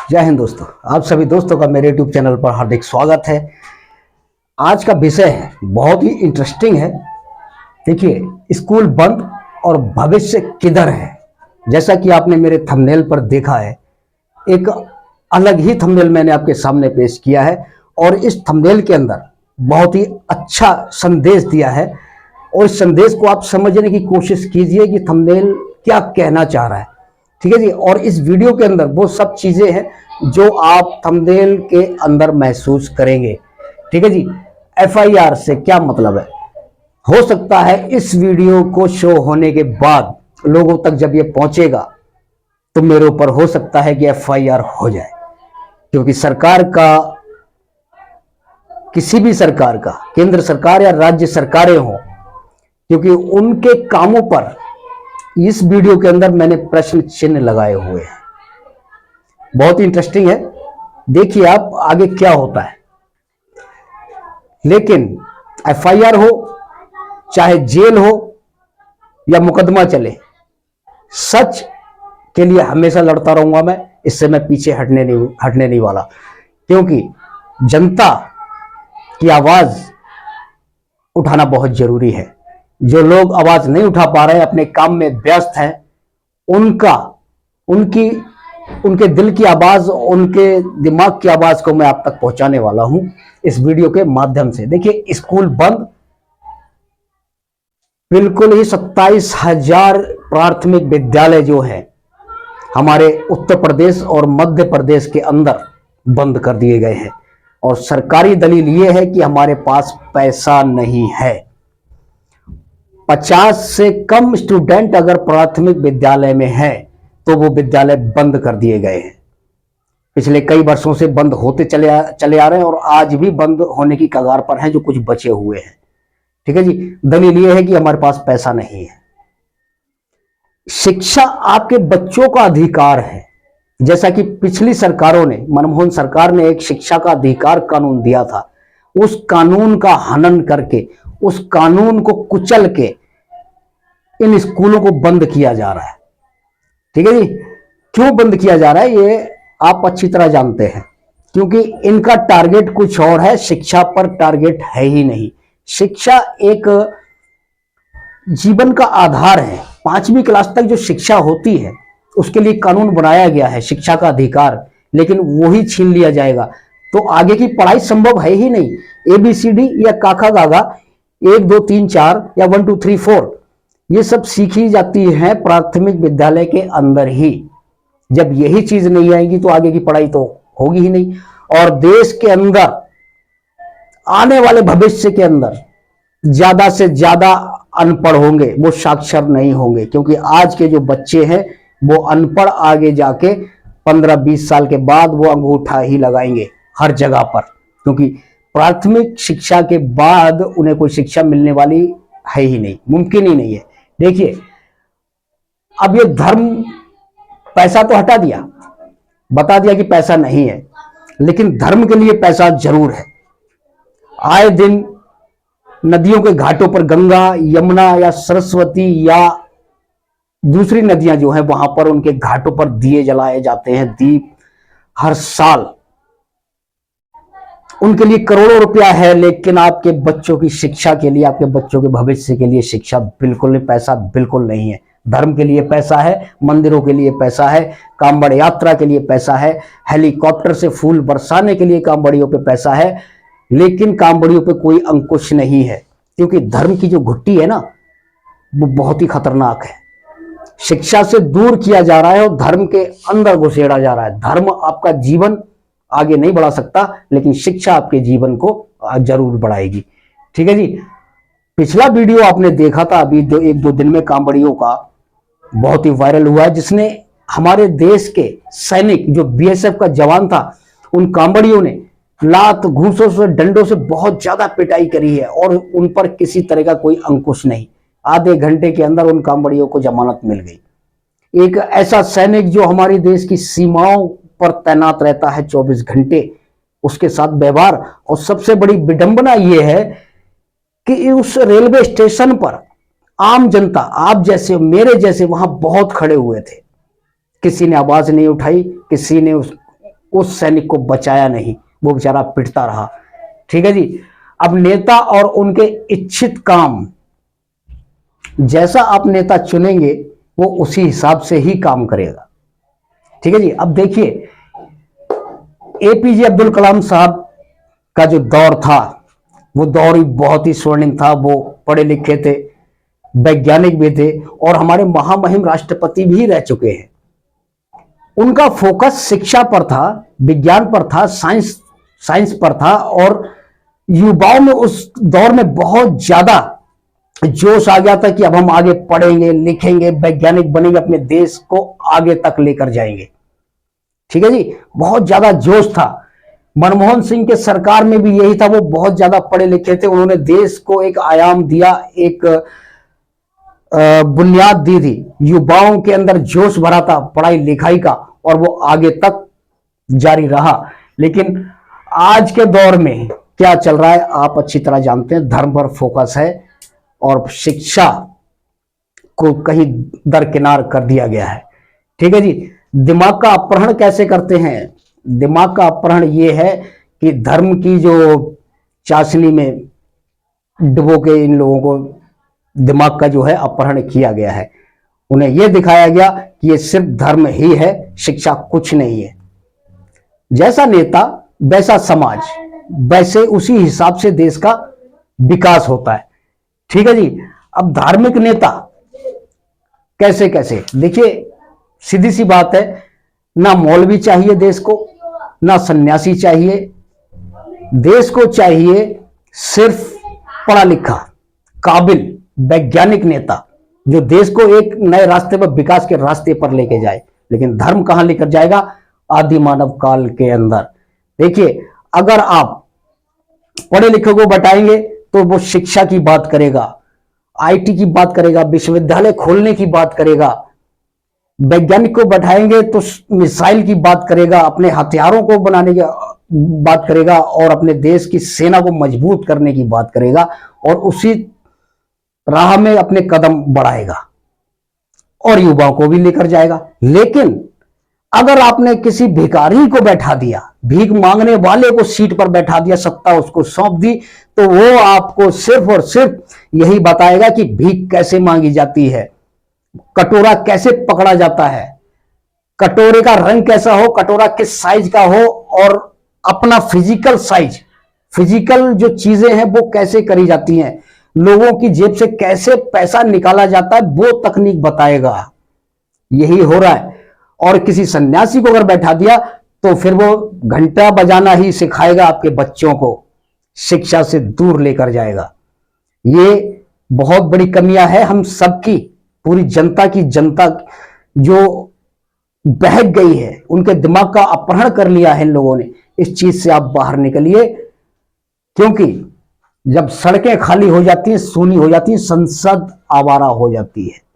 जय हिंद दोस्तों, आप सभी दोस्तों का मेरे यूट्यूब चैनल पर हार्दिक स्वागत है। आज का विषय है बहुत ही इंटरेस्टिंग है। देखिए, स्कूल बंद और भविष्य किधर है। जैसा कि आपने मेरे थंबनेल पर देखा है, एक अलग ही थंबनेल मैंने आपके सामने पेश किया है और इस थंबनेल के अंदर बहुत ही अच्छा संदेश दिया है और इस संदेश को आप समझने की कोशिश कीजिए कि थंबनेल क्या कहना चाह रहा है। ठीक है जी। और इस वीडियो के अंदर वो सब चीजें हैं जो आप थंबनेल के अंदर महसूस करेंगे। ठीक है जी। एफआईआर से क्या मतलब है? हो सकता है इस वीडियो को शो होने के बाद लोगों तक जब ये पहुंचेगा तो मेरे ऊपर हो सकता है कि एफआईआर हो जाए, क्योंकि सरकार का, किसी भी सरकार का, केंद्र सरकार या राज्य सरकारें हों, क्योंकि उनके कामों पर इस वीडियो के अंदर मैंने प्रश्न चिन्ह लगाए हुए हैं। बहुत ही इंटरेस्टिंग है, देखिए आप आगे क्या होता है। लेकिन एफआईआर हो, चाहे जेल हो या मुकदमा चले, सच के लिए हमेशा लड़ता रहूंगा मैं। इससे मैं पीछे हटने नहीं वाला, क्योंकि जनता की आवाज उठाना बहुत जरूरी है। जो लोग आवाज नहीं उठा पा रहे हैं, अपने काम में व्यस्त हैं, उनके दिल की आवाज, उनके दिमाग की आवाज को मैं आप तक पहुंचाने वाला हूं इस वीडियो के माध्यम से। देखिए, स्कूल बंद, बिल्कुल ही 27,000 प्राथमिक विद्यालय जो है हमारे उत्तर प्रदेश और मध्य प्रदेश के अंदर बंद कर दिए गए हैं और सरकारी दलील यह है कि हमारे पास पैसा नहीं है। 50 से कम स्टूडेंट अगर प्राथमिक विद्यालय में है तो वो विद्यालय बंद कर दिए गए हैं। पिछले कई वर्षों से बंद होते चले आ रहे हैं और आज भी बंद होने की कगार पर हैं जो कुछ बचे हुए हैं। ठीक है जी। दलील ये है कि हमारे पास पैसा नहीं है। शिक्षा आपके बच्चों का अधिकार है। जैसा कि पिछली सरकारों ने, मनमोहन सरकार ने एक शिक्षा का अधिकार कानून दिया था, उस कानून का हनन करके, उस कानून को कुचल के इन स्कूलों को बंद किया जा रहा है। ठीक है जी। क्यों बंद किया जा रहा है ये आप अच्छी तरह जानते हैं, क्योंकि इनका टारगेट कुछ और है, शिक्षा पर टारगेट है ही नहीं। शिक्षा एक जीवन का आधार है। 5वीं क्लास तक जो शिक्षा होती है उसके लिए कानून बनाया गया है, शिक्षा का अधिकार, लेकिन वही छीन लिया जाएगा तो आगे की पढ़ाई संभव है ही नहीं। ABCD या काका गागा 1 2 3 4 या 1 2 3 4 ये सब सीखी जाती है प्राथमिक विद्यालय के अंदर ही। जब यही चीज नहीं आएगी तो आगे की पढ़ाई तो होगी ही नहीं। और देश के अंदर आने वाले भविष्य के अंदर ज्यादा से ज्यादा अनपढ़ होंगे, वो साक्षर नहीं होंगे, क्योंकि आज के जो बच्चे हैं वो अनपढ़ आगे जाके 15-20 साल के बाद वो अंगूठा ही लगाएंगे हर जगह पर, क्योंकि प्राथमिक शिक्षा के बाद उन्हें कोई शिक्षा मिलने वाली है ही नहीं, मुमकिन ही नहीं है। देखिए, अब ये धर्म, पैसा तो हटा दिया, बता दिया कि पैसा नहीं है, लेकिन धर्म के लिए पैसा जरूर है। आए दिन नदियों के घाटों पर, गंगा, यमुना या सरस्वती या दूसरी नदियां जो हैं वहां पर, उनके घाटों पर दिए जलाए जाते हैं, दीप हर साल। उनके लिए करोड़ों रुपया है, लेकिन आपके बच्चों की शिक्षा के लिए, आपके बच्चों के भविष्य के लिए शिक्षा बिल्कुल नहीं, पैसा बिल्कुल नहीं है। धर्म के लिए पैसा है, मंदिरों के लिए पैसा है, कांवड़ यात्रा के लिए पैसा है, हेलीकॉप्टर से फूल बरसाने के लिए कांवड़ियों पे पैसा है, लेकिन कांवड़ियों पे कोई अंकुश नहीं है, क्योंकि धर्म की जो घुट्टी है ना वो बहुत ही खतरनाक है। शिक्षा से दूर किया जा रहा है और धर्म के अंदर घुसेड़ा जा रहा है। धर्म आपका जीवन आगे नहीं बढ़ा सकता, लेकिन शिक्षा आपके जीवन को जरूर बढ़ाएगी। ठीक है जी। पिछला वीडियो आपने देखा था अभी 1-2 दिन में, कांवड़ियों का बहुत ही वायरल हुआ है, जिसने हमारे देश के सैनिक, जो BSF का जवान था, उन कांवड़ियों ने लात, घूंसों से, डंडों से बहुत ज्यादा पिटाई करी है और उन पर किसी तरह का कोई अंकुश नहीं। आधे घंटे के अंदर उन कांवड़ियों को जमानत मिल गई। एक ऐसा सैनिक जो हमारे देश की सीमाओं पर तैनात रहता है 24 घंटे, उसके साथ व्यवहार। और सबसे बड़ी विडंबना यह है कि उस रेलवे स्टेशन पर आम जनता, आप जैसे, मेरे जैसे, वहां बहुत खड़े हुए थे। किसी ने आवाज नहीं उठाई, किसी ने उस सैनिक को बचाया नहीं, वो बेचारा पिटता रहा। ठीक है जी। अब नेता और उनके इच्छित काम, जैसा आप नेता चुनेंगे वो उसी हिसाब से ही काम करेगा। ठीक है जी। अब देखिए, एपीजे अब्दुल कलाम साहब का जो दौर था वो दौर ही बहुत ही स्वर्णिम था। वो पढ़े लिखे थे, वैज्ञानिक भी थे और हमारे महामहिम राष्ट्रपति भी रह चुके हैं। उनका फोकस शिक्षा पर था, विज्ञान पर था, साइंस पर था और युवाओं में उस दौर में बहुत ज्यादा जोश आ गया था कि अब हम आगे पढ़ेंगे, लिखेंगे, वैज्ञानिक बनेंगे, अपने देश को आगे तक लेकर जाएंगे। ठीक है जी। बहुत ज्यादा जोश था। मनमोहन सिंह के सरकार में भी यही था, वो बहुत ज्यादा पढ़े लिखे थे, उन्होंने देश को एक आयाम दिया, एक बुनियाद दी थी। युवाओं के अंदर जोश भरा था पढ़ाई लिखाई का और वो आगे तक जारी रहा। लेकिन आज के दौर में क्या चल रहा है आप अच्छी तरह जानते हैं। धर्म पर फोकस है और शिक्षा को कहीं दरकिनार कर दिया गया है। ठीक है जी। दिमाग का अपहरण कैसे करते हैं? दिमाग का अपहरण यह है कि धर्म की जो चाशनी में डुबो के इन लोगों को दिमाग का जो है अपहरण किया गया है। उन्हें यह दिखाया गया कि ये सिर्फ धर्म ही है, शिक्षा कुछ नहीं है। जैसा नेता वैसा समाज, वैसे उसी हिसाब से देश का विकास होता है। ठीक है जी। अब धार्मिक नेता कैसे कैसे, देखिए सीधी सी बात है, ना मौलवी चाहिए देश को, ना सन्यासी चाहिए। देश को चाहिए सिर्फ पढ़ा लिखा, काबिल, वैज्ञानिक नेता जो देश को एक नए रास्ते पर, विकास के रास्ते पर लेके जाए। लेकिन धर्म कहां लेकर जाएगा? आदि मानव काल के अंदर। देखिए, अगर आप पढ़े लिखे को बताएंगे तो वो शिक्षा की बात करेगा, आईटी की बात करेगा, विश्वविद्यालय खोलने की बात करेगा। वैज्ञानिक को बैठाएंगे तो मिसाइल की बात करेगा, अपने हथियारों को बनाने की बात करेगा और अपने देश की सेना को मजबूत करने की बात करेगा और उसी राह में अपने कदम बढ़ाएगा और युवाओं को भी लेकर जाएगा। लेकिन अगर आपने किसी भिखारी को बैठा दिया, भीख मांगने वाले को सीट पर बैठा दिया, सत्ता उसको सौंप दी, तो वो आपको सिर्फ और सिर्फ यही बताएगा कि भीख कैसे मांगी जाती है, कटोरा कैसे पकड़ा जाता है, कटोरे का रंग कैसा हो, कटोरा किस साइज का हो और अपना फिजिकल साइज, फिजिकल जो चीजें हैं वो कैसे करी जाती हैं, लोगों की जेब से कैसे पैसा निकाला जाता है, वो तकनीक बताएगा। यही हो रहा है। और किसी सन्यासी को अगर बैठा दिया तो फिर वो घंटा बजाना ही सिखाएगा, आपके बच्चों को शिक्षा से दूर लेकर जाएगा। ये बहुत बड़ी कमियां है हम सबकी, पूरी जनता की। जनता जो बहक गई है, उनके दिमाग का अपहरण कर लिया है इन लोगों ने। इस चीज से आप बाहर निकलिए, क्योंकि जब सड़कें खाली हो जाती हैं, सूनी हो जाती हैं, संसद आवारा हो जाती है।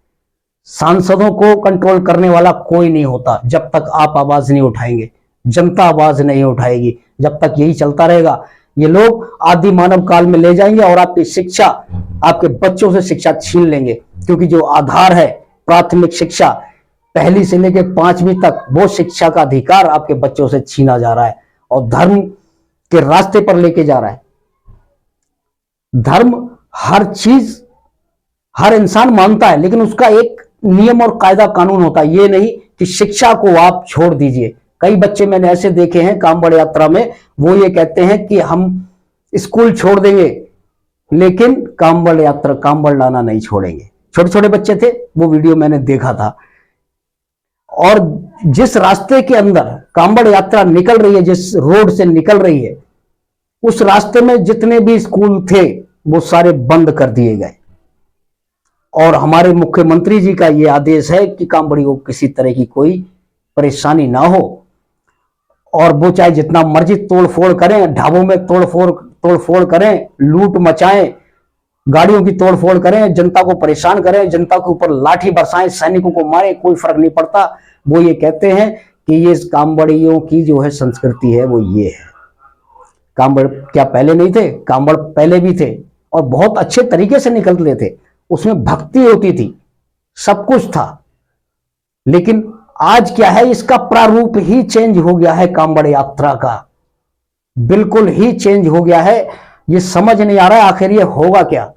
सांसदों को कंट्रोल करने वाला कोई नहीं होता जब तक आप आवाज नहीं उठाएंगे, जनता आवाज नहीं उठाएगी। जब तक यही चलता रहेगा, ये लोग आदि मानव काल में ले जाएंगे और आपकी शिक्षा, आपके बच्चों से शिक्षा छीन लेंगे। क्योंकि जो आधार है प्राथमिक शिक्षा, पहली से लेकर 5वीं तक, वो शिक्षा का अधिकार आपके बच्चों से छीना जा रहा है और धर्म के रास्ते पर लेके जा रहा है। धर्म हर चीज हर इंसान मानता है, लेकिन उसका एक नियम और कायदा कानून होता है। ये नहीं कि शिक्षा को आप छोड़ दीजिए। कई बच्चे मैंने ऐसे देखे हैं कांवड़ यात्रा में, वो ये कहते हैं कि हम स्कूल छोड़ देंगे लेकिन कांवड़ यात्रा, कांवड़ लाना नहीं छोड़ेंगे। छोटे छोटे बच्चे थे, वो वीडियो मैंने देखा था। और जिस रास्ते के अंदर कांवड़ यात्रा निकल रही है, जिस रोड से निकल रही है, उस रास्ते में जितने भी स्कूल थे वो सारे बंद कर दिए गए। और हमारे मुख्यमंत्री जी का ये आदेश है कि कांवड़ी को किसी तरह की कोई परेशानी ना हो, और वो चाहे जितना मर्जी तोड़फोड़ करें, ढाबों में तोड़फोड़ करें, लूट मचाएं, गाड़ियों की तोड़फोड़ करें, जनता को परेशान करें, जनता के ऊपर लाठी बरसाएं, सैनिकों को मारें, कोई फर्क नहीं पड़ता। वो ये कहते हैं कि ये कांवड़ियों की जो है संस्कृति है वो ये है। कांवड़ क्या पहले नहीं थे? कांवड़ पहले भी थे और बहुत अच्छे तरीके से निकलते थे। उसमें भक्ति होती थी, सब कुछ था। लेकिन आज क्या है, इसका प्रारूप ही चेंज हो गया है। कांवड़ यात्रा का बिल्कुल ही चेंज हो गया है। ये समझ नहीं आ रहा है आखिर ये होगा क्या,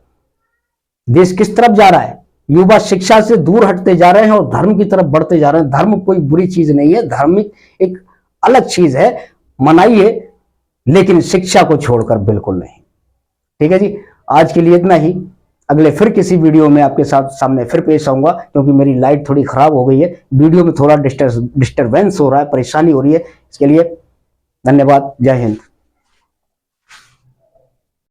देश किस तरफ जा रहा है। युवा शिक्षा से दूर हटते जा रहे हैं और धर्म की तरफ बढ़ते जा रहे हैं। धर्म कोई बुरी चीज नहीं है, धार्मिक एक अलग चीज है, मनाइए, लेकिन शिक्षा को छोड़कर बिल्कुल नहीं। ठीक है जी, आज के लिए इतना ही। अगले फिर किसी वीडियो में आपके साथ सामने फिर पेश आऊंगा, क्योंकि मेरी लाइट थोड़ी खराब हो गई है, वीडियो में थोड़ा डिस्टरबेंस हो रहा है, परेशानी हो रही है। इसके लिए धन्यवाद। जय हिंद।